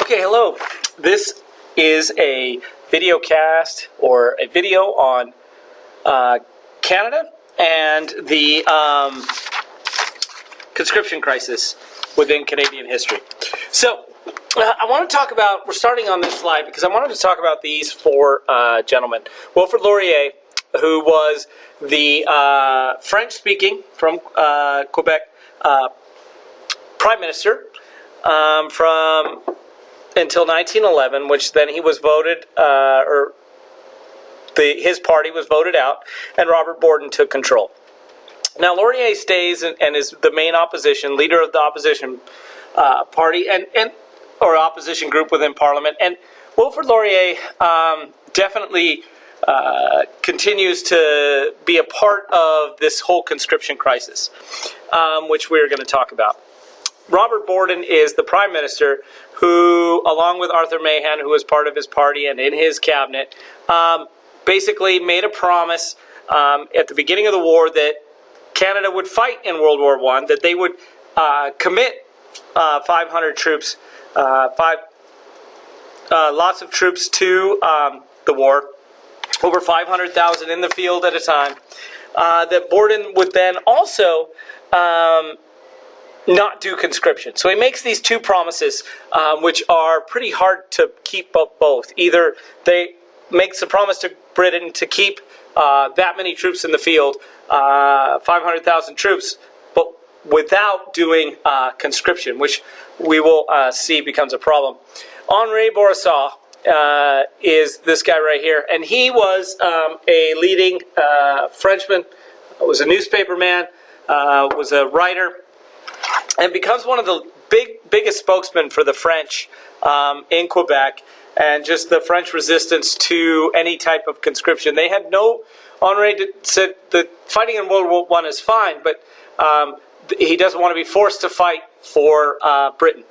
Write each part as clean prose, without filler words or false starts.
Okay, hello. This is a video cast or a video on Canada and the Conscription Crisis within Canadian history. So, I want to talk about, we're starting on this slide because I wanted to talk about these four gentlemen. Wilfrid Laurier, who was the French-speaking from Quebec Prime Minister from until 1911, which then he was voted, his party was voted out, and Robert Borden took control. Now, Laurier stays and is the main opposition, leader of the opposition party or opposition group within Parliament. And Wilfrid Laurier definitely continues to be a part of this whole conscription crisis, which we're going to talk about. Robert Borden is the Prime Minister who, along with Arthur Mahan, who was part of his party and in his cabinet, basically made a promise at the beginning of the war that Canada would fight in World War I, that they would commit 500 troops, lots of troops to the war, over 500,000 in the field at a time, that Borden would then also not do conscription. So he makes these two promises, which are pretty hard to keep up both. Either they makes a promise to Britain to keep that many troops in the field, 500,000 troops, but without doing conscription, which we will see becomes a problem. Henri Bourassa is this guy right here, and he was a leading Frenchman, was a newspaper man, was a writer, and becomes one of the biggest spokesmen for the French in Quebec, and just the French resistance to any type of conscription. They had Henri said that fighting in World War I is fine, but he doesn't want to be forced to fight for Britain.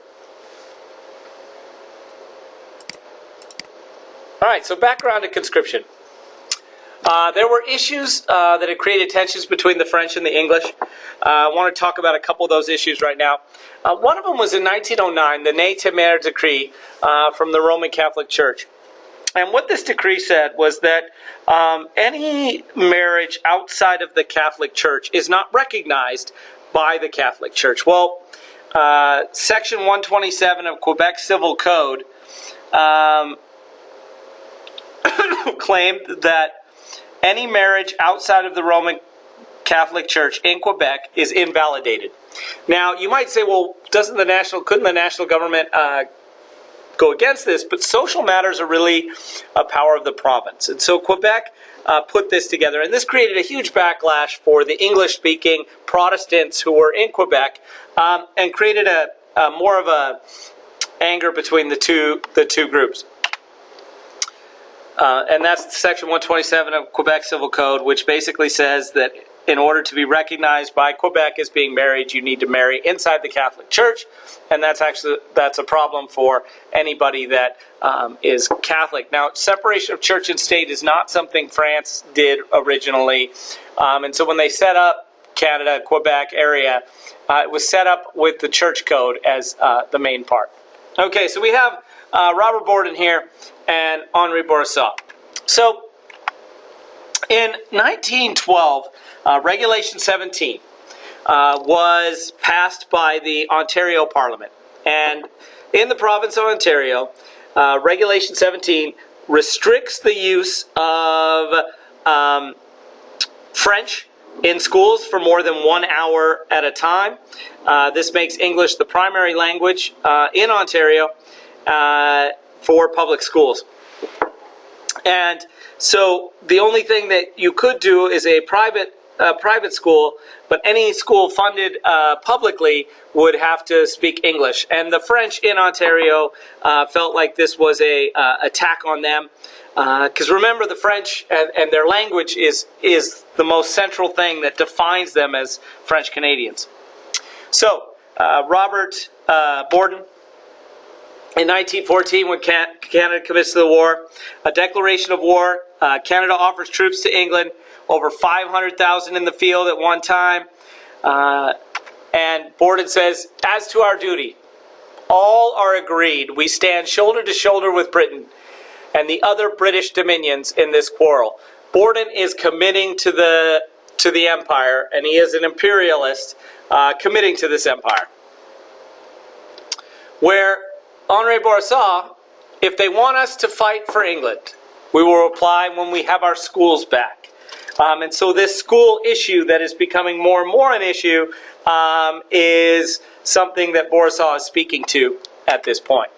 All right, so background to conscription. There were issues that had created tensions between the French and the English. I want to talk about a couple of those issues right now. One of them was in 1909, the Ne Temere Decree from the Roman Catholic Church. And what this decree said was that any marriage outside of the Catholic Church is not recognized by the Catholic Church. Well, Section 127 of Quebec Civil Code claimed that any marriage outside of the Roman Catholic Church in Quebec is invalidated. Now, you might say, well, couldn't the national government go against this? But social matters are really a power of the province. And so Quebec put this together. And this created a huge backlash for the English-speaking Protestants who were in Quebec, and created a more of a anger between the two groups. And that's Section 127 of Quebec Civil Code, which basically says that in order to be recognized by Quebec as being married, you need to marry inside the Catholic Church, and that's a problem for anybody that is Catholic. Now, separation of church and state is not something France did originally, and so when they set up Canada, Quebec area, it was set up with the church code as the main part. Okay, so we have Robert Borden here and Henri Bourassa. So, in 1912, Regulation 17 was passed by the Ontario Parliament. And in the province of Ontario, Regulation 17 restricts the use of French in schools for more than 1 hour at a time. This makes English the primary language in Ontario for public schools. And so the only thing that you could do is a private school, but any school funded publicly would have to speak English. And the French in Ontario felt like this was a attack on them. Because remember, the French and their language is the most central thing that defines them as French Canadians. So, Robert Borden, in 1914, when Canada commits to the war, a declaration of war, Canada offers troops to England, over 500,000 in the field at one time, and Borden says, as to our duty, all all are agreed we stand shoulder to shoulder with Britain and the other British dominions in this quarrel. Borden is committing to the empire, and he is an imperialist committing to this empire. Where Henri Bourassa, if they want us to fight for England, we will reply when we have our schools back. And so this school issue that is becoming more and more an issue is something that Bourassa is speaking to at this point.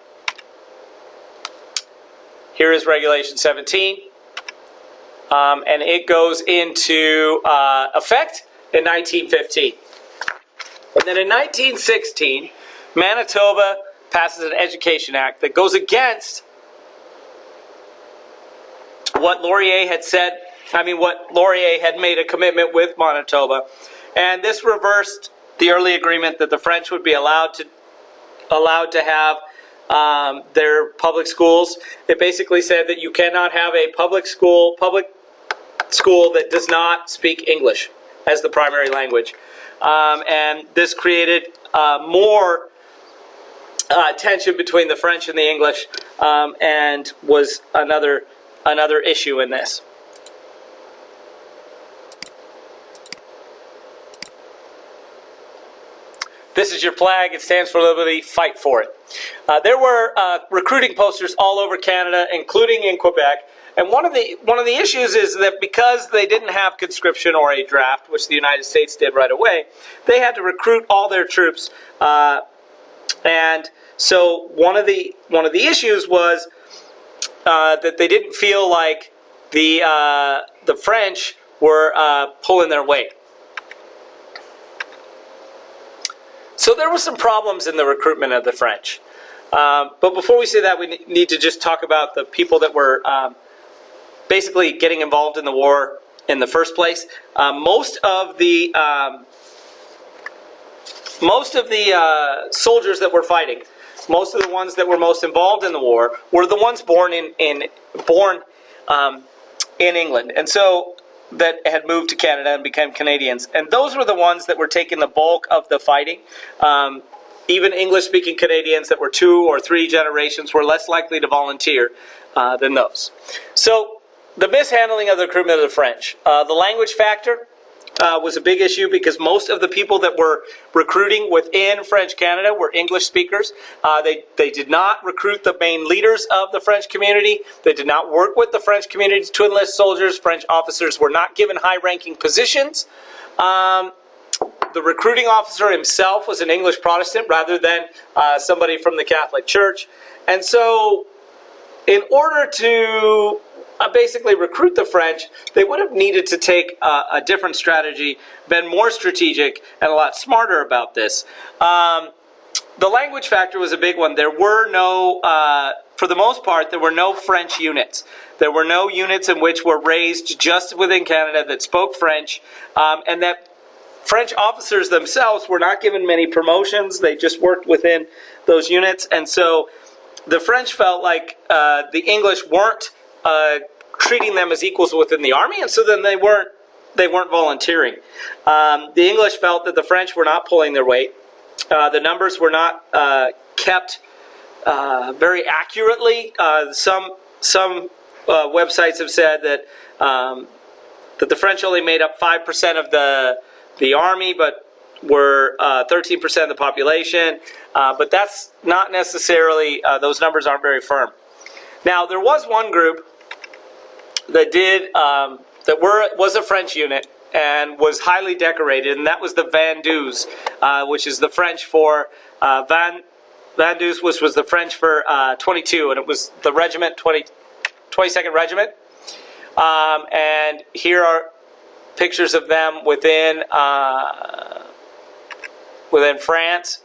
Here is Regulation 17, and it goes into effect in 1915. And then in 1916, Manitoba passes an Education Act that goes against what Laurier had said, what Laurier had made a commitment with Manitoba. And this reversed the early agreement that the French would be allowed to have their public schools. It basically said that you cannot have a public school that does not speak English as the primary language. And this created more tension between the French and the English, and was another issue in this. This is your flag. It stands for liberty. Fight for it. There were recruiting posters all over Canada, including in Quebec. And one of the issues is that because they didn't have conscription or a draft, which the United States did right away, they had to recruit all their troops. And so one of the issues was that they didn't feel like the French were pulling their weight. So there were some problems in the recruitment of the French. But before we say that, we need to just talk about the people that were basically getting involved in the war in the first place. Most of the soldiers that were fighting, most of the ones that were most involved in the war, were the ones born in England, and so that had moved to Canada and became Canadians. And those were the ones that were taking the bulk of the fighting. Even English-speaking Canadians that were 2 or 3 generations were less likely to volunteer than those. So the mishandling of the recruitment of the French. The language factor was a big issue because most of the people that were recruiting within French Canada were English speakers. They did not recruit the main leaders of the French community. They did not work with the French community to enlist soldiers. French officers were not given high-ranking positions. The recruiting officer himself was an English Protestant rather than somebody from the Catholic Church. And so in order to basically recruit the French, they would have needed to take a different strategy, been more strategic, and a lot smarter about this. The language factor was a big one. There were no, for the most part, there were no French units. There were no units in which were raised just within Canada that spoke French, and that French officers themselves were not given many promotions. They just worked within those units, and so the French felt like the English weren't treating them as equals within the army, and so then they weren't volunteering. The English felt that the French were not pulling their weight. The numbers were not kept very accurately. Some websites have said that that the French only made up 5% of the army, but were 13% of the population. But that's not necessarily; those numbers aren't very firm. Now, there was one group that was a French unit and was highly decorated, and that was the Vendus, which is the French for Vendus, which was the French for 22, and it was the regiment 22nd Regiment. And here are pictures of them within France.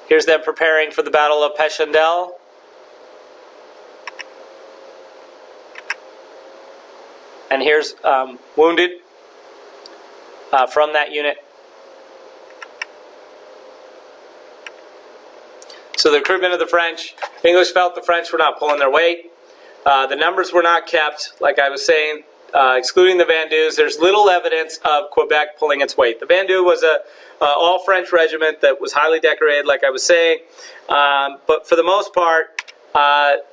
Here's them preparing for the Battle of Passchendaele. And here's wounded from that unit. So the recruitment of the French, English felt the French were not pulling their weight. The numbers were not kept. Like I was saying, excluding the Vendus, there's little evidence of Quebec pulling its weight. The Vendu was a all-French regiment that was highly decorated, like I was saying, but for the most part, that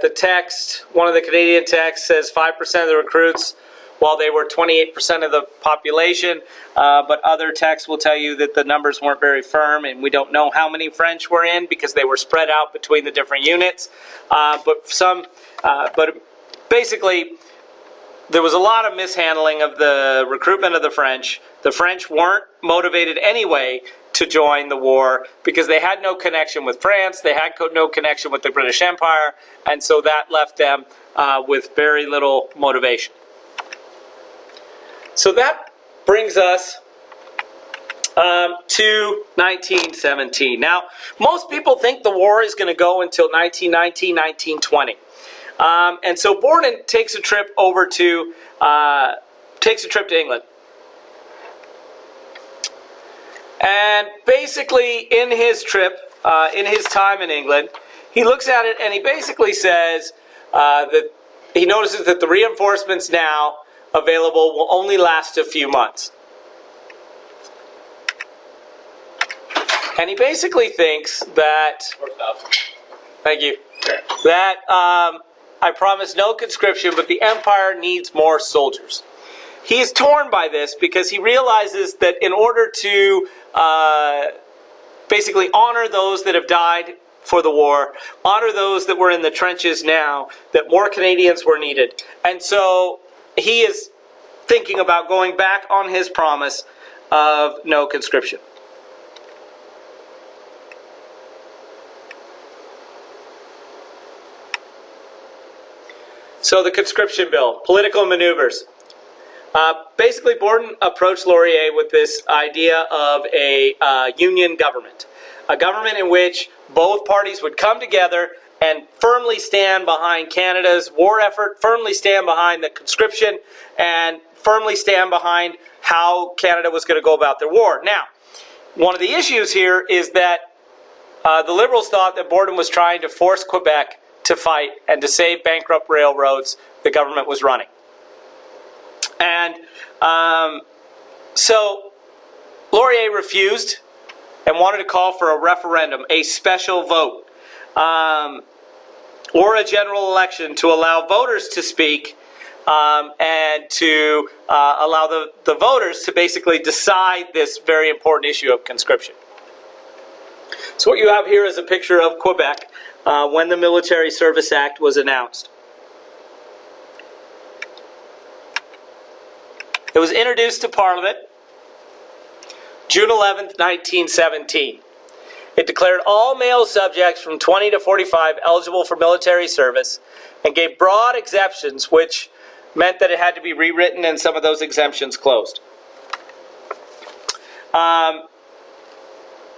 the text, one of the Canadian texts, says 5% of the recruits, while they were 28% of the population, but other texts will tell you that the numbers weren't very firm, and we don't know how many French were in because they were spread out between the different units. But basically, there was a lot of mishandling of the recruitment of the French. The French weren't motivated anyway to join the war because they had no connection with France, they had no connection with the British Empire, and so that left them with very little motivation. So that brings us to 1917. Now, most people think the war is going to go until 1919, 1920. And so Borden takes a trip over to England. And basically, in his trip, in his time in England, he looks at it and he basically says that he notices that the reinforcements now available will only last a few months. And he basically thinks that, thank you, that I promise no conscription, but the Empire needs more soldiers. He's torn by this because he realizes that in order to basically honor those that have died for the war, honor those that were in the trenches now, that more Canadians were needed. And so he is thinking about going back on his promise of no conscription. So the conscription bill, political maneuvers. Basically, Borden approached Laurier with this idea of a union government. A government in which both parties would come together and firmly stand behind Canada's war effort, firmly stand behind the conscription, and firmly stand behind how Canada was going to go about their war. Now, one of the issues here is that the Liberals thought that Borden was trying to force Quebec to fight and to save bankrupt railroads the government was running. And so Laurier refused and wanted to call for a referendum, a special vote, or a general election to allow voters to speak and to allow the voters to basically decide this very important issue of conscription. So what you have here is a picture of Quebec when the Military Service Act was announced. It was introduced to Parliament June 11th, 1917. It declared all male subjects from 20 to 45 eligible for military service and gave broad exemptions, which meant that it had to be rewritten and some of those exemptions closed.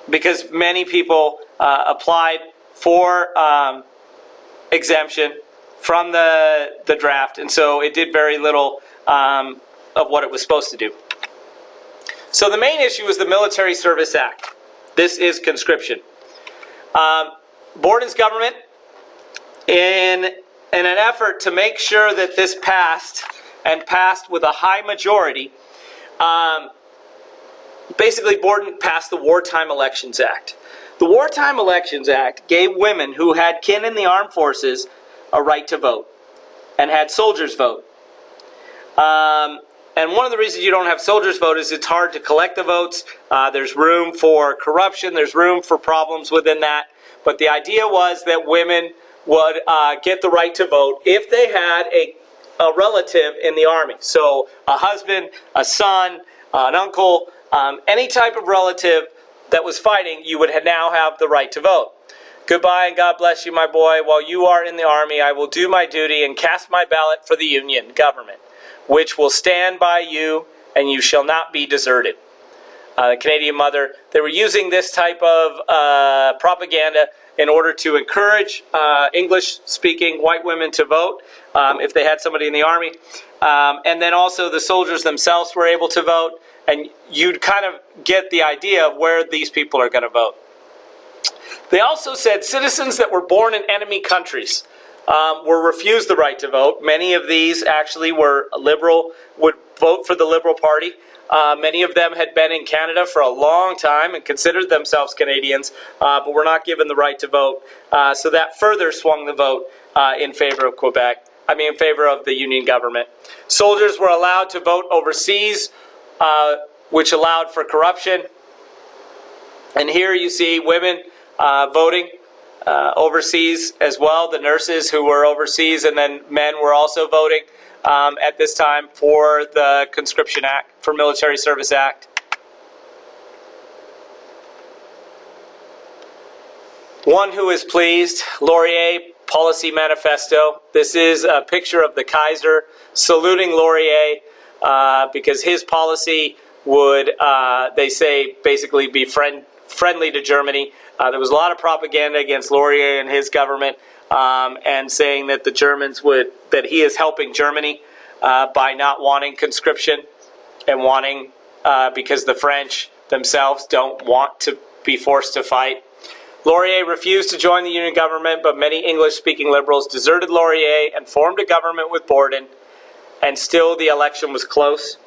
Because many people applied for exemption from the draft, and so it did very little of what it was supposed to do. So the main issue is the Military Service Act. This is conscription. Borden's government, in an effort to make sure that this passed, and passed with a high majority, basically Borden passed the Wartime Elections Act. The Wartime Elections Act gave women who had kin in the armed forces a right to vote, and had soldiers vote. And one of the reasons you don't have soldiers vote is it's hard to collect the votes. There's room for corruption. There's room for problems within that. But the idea was that women would get the right to vote if they had a relative in the army. So a husband, a son, an uncle, any type of relative that was fighting, you would now have the right to vote. Goodbye and God bless you, my boy. While you are in the army, I will do my duty and cast my ballot for the Union government, which will stand by you, and you shall not be deserted. The Canadian Mother, they were using this type of propaganda in order to encourage English-speaking white women to vote if they had somebody in the army. And then also the soldiers themselves were able to vote, and you'd kind of get the idea of where these people are going to vote. They also said citizens that were born in enemy countries were refused the right to vote. Many of these actually were liberal, would vote for the Liberal Party. Many of them had been in Canada for a long time and considered themselves Canadians, but were not given the right to vote. So that further swung the vote in favor of Quebec. In favor of the Union government. Soldiers were allowed to vote overseas, which allowed for corruption. And here you see women voting overseas as well. The nurses who were overseas, and then men were also voting at this time for the Conscription Act, for Military Service Act. One who is pleased, Laurier Policy Manifesto. This is a picture of the Kaiser saluting Laurier because his policy would, they say, basically be friendly to Germany. There was a lot of propaganda against Laurier and his government, and saying that the Germans that he is helping Germany by not wanting conscription and wanting, because the French themselves don't want to be forced to fight. Laurier refused to join the Union government, but many English-speaking Liberals deserted Laurier and formed a government with Borden, and still the election was close.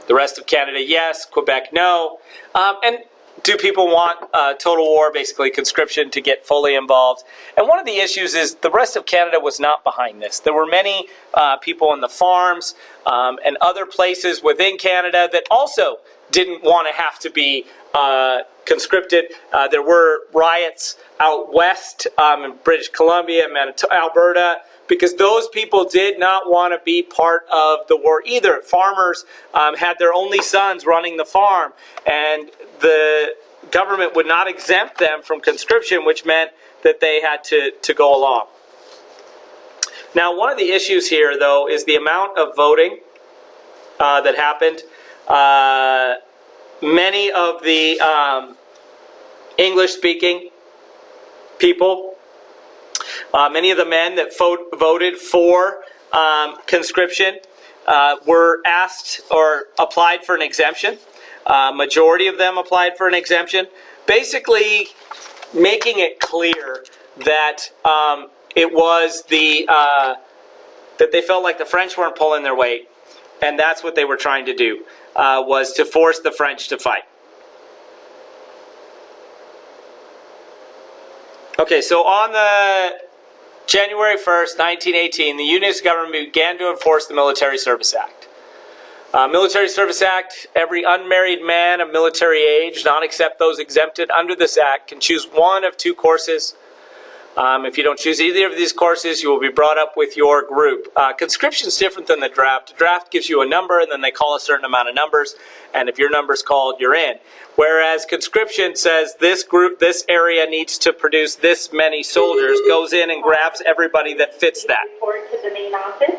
The rest of Canada, yes. Quebec, no. And do people want total war, basically conscription, to get fully involved? And one of the issues is the rest of Canada was not behind this. There were many people on the farms and other places within Canada that also didn't want to have to be conscripted. There were riots out west in British Columbia, Alberta, because those people did not want to be part of the war either. Farmers had their only sons running the farm, and the government would not exempt them from conscription, which meant that they had to go along. Now, one of the issues here, though, is the amount of voting that happened. Many of the English-speaking people, many of the men that voted for conscription were asked or applied for an exemption. Majority of them applied for an exemption, basically making it clear that it was that they felt like the French weren't pulling their weight, and that's what they were trying to do, was to force the French to fight. Okay, so on the January 1st, 1918, the Unionist government began to enforce the Military Service Act. Military Service Act, every unmarried man of military age, not except those exempted under this act, can choose one of two courses. If you don't choose either of these courses, you will be brought up with your group. Conscription is different than the draft. The draft gives you a number, and then they call a certain amount of numbers, and if your number's called, you're in. Whereas conscription says this group, this area needs to produce this many soldiers, goes in and grabs everybody that fits that. Report to the main office.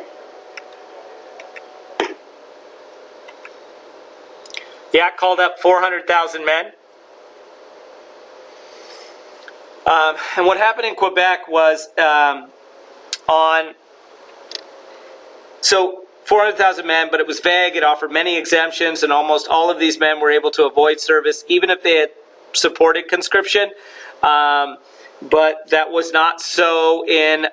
The act called up 400,000 men. And what happened in Quebec was so 400,000 men, but it was vague. It offered many exemptions, and almost all of these men were able to avoid service, even if they had supported conscription. But that was not so in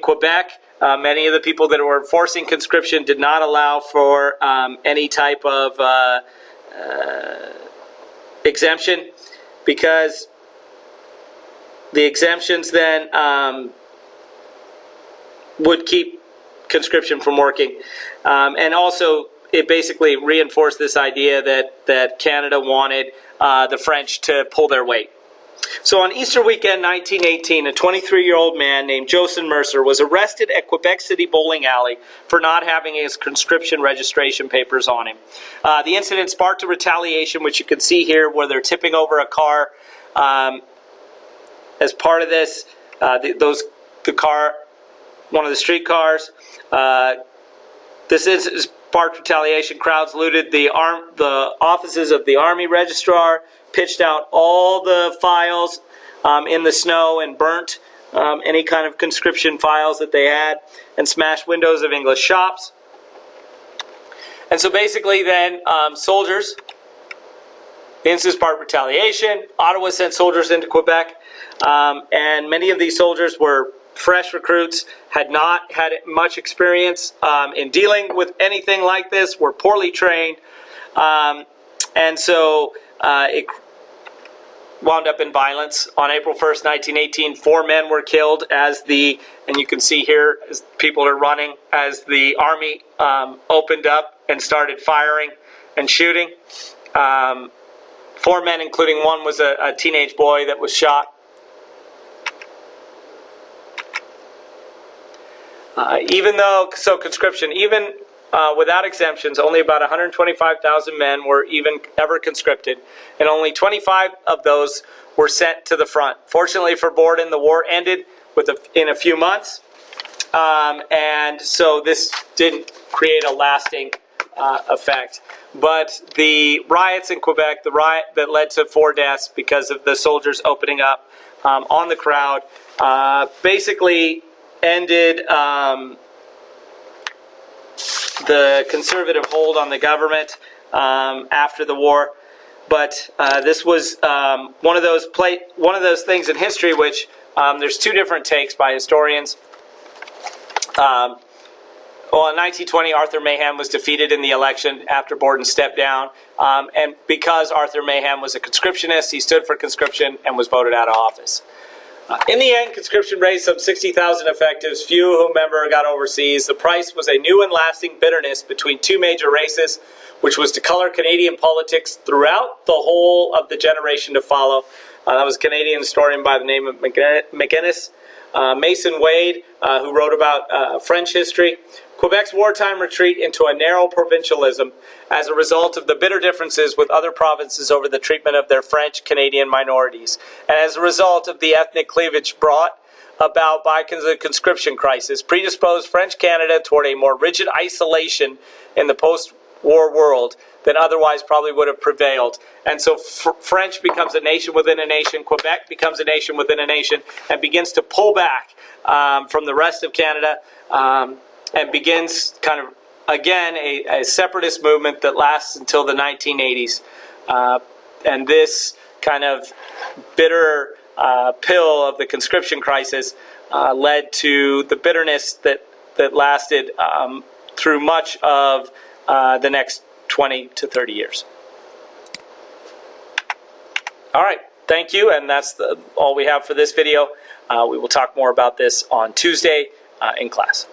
Quebec. Many of the people that were enforcing conscription did not allow for any type of exemption, because the exemptions then would keep conscription from working. And also, it basically reinforced this idea that Canada wanted the French to pull their weight. So on Easter weekend 1918, a 23-year-old man named Joseph Mercer was arrested at Quebec City Bowling Alley for not having his conscription registration papers on him. The incident sparked a retaliation, which you can see here, where they're tipping over a car. As part of this, one of the streetcars, this is sparked retaliation. Crowds looted the offices of the Army Registrar, pitched out all the files in the snow, and burnt any kind of conscription files that they had, and smashed windows of English shops. And so basically then soldiers The incident sparked retaliation. Ottawa sent soldiers into Quebec, and many of these soldiers were fresh recruits, had not had much experience in dealing with anything like this, were poorly trained, and so it wound up in violence. On April 1st, 1918, 4 men were killed as and you can see here, as people are running, as the army opened up and started firing and shooting. 4 men, including one was a teenage boy that was shot. Conscription, even without exemptions, only about 125,000 men were ever conscripted, and only 25 of those were sent to the front. Fortunately for Borden, the war ended in a few months, and so this didn't create a lasting effect. But the riots in Quebec, the riot that led to 4 deaths because of the soldiers opening up on the crowd, basically ended the conservative hold on the government after the war. But this was one of those things in history which there's 2 different takes by historians. In 1920, Arthur Mahan was defeated in the election after Borden stepped down, and because Arthur Mahan was a conscriptionist, he stood for conscription and was voted out of office. In the end, conscription raised some 60,000 effectives, few whom ever got overseas. The price was a new and lasting bitterness between 2 major races, which was to color Canadian politics throughout the whole of the generation to follow. That was a Canadian historian by the name of McGuinness. Mason Wade, who wrote about French history. Quebec's wartime retreat into a narrow provincialism as a result of the bitter differences with other provinces over the treatment of their French-Canadian minorities, and as a result of the ethnic cleavage brought about by the conscription crisis, predisposed French Canada toward a more rigid isolation in the post-war world than otherwise probably would have prevailed. And so French becomes a nation within a nation, Quebec becomes a nation within a nation, and begins to pull back from the rest of Canada, and begins kind of, again, a separatist movement that lasts until the 1980s. And this kind of bitter pill of the conscription crisis led to the bitterness that lasted through much of the next 20 to 30 years. All right, thank you, and that's all we have for this video. We will talk more about this on Tuesday in class.